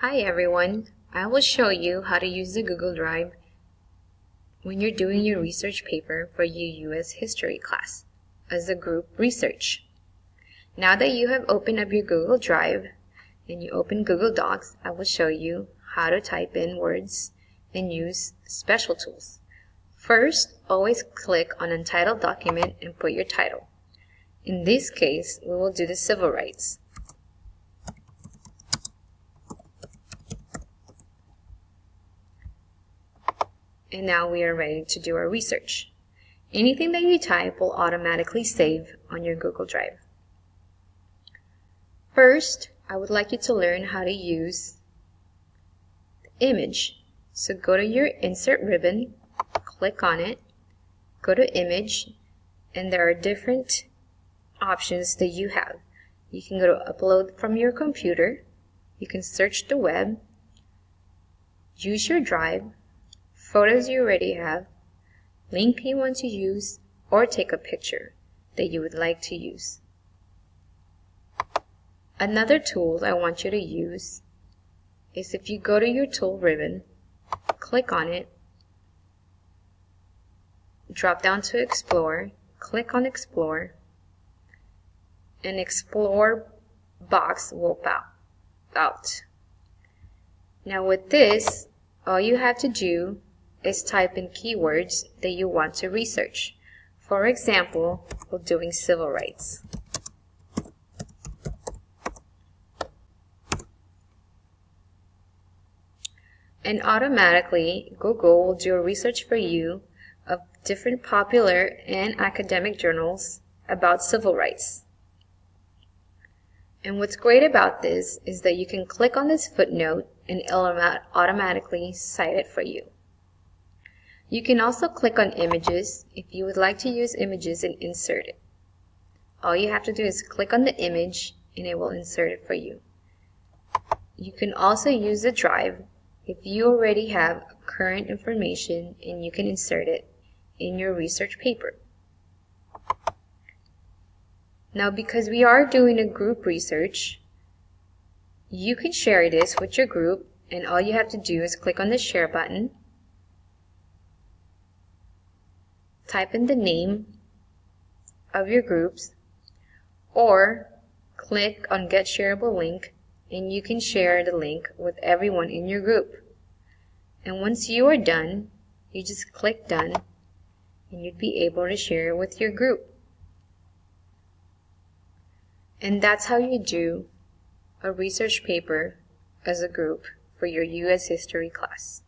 Hi everyone, I will show you how to use the Google Drive when you're doing your research paper for your US history class as a group research. Now that you have opened up your Google Drive and you open Google Docs, I will show you how to type in words and use special tools. First, always click on Untitled Document and put your title. In this case, we will do the civil rights. And now we are ready to do our research. Anything that you type will automatically save on your Google Drive. First, I would like you to learn how to use the image. So go to your Insert ribbon, click on it, go to Image, and there are different options that you have. You can go to Upload from your computer, you can search the web, use your drive, photos you already have, link you want to use, or take a picture that you would like to use. Another tool I want you to use is if you go to your tool ribbon, click on it, drop down to Explore, click on Explore, and Explore box will pop out. Now with this, all you have to do is type in keywords that you want to research. For example, we're doing civil rights. And automatically, Google will do a research for you of different popular and academic journals about civil rights. And what's great about this is that you can click on this footnote and it'll automatically cite it for you. You can also click on images if you would like to use images and insert it. All you have to do is click on the image and it will insert it for you. You can also use the drive if you already have current information and you can insert it in your research paper. Now because we are doing a group research, you can share this with your group and all you have to do is click on the share button, type in the name of your groups, or click on Get Shareable Link and you can share the link with everyone in your group. And once you are done, you just click Done and you'd be able to share with your group. And that's how you do a research paper as a group for your US history class.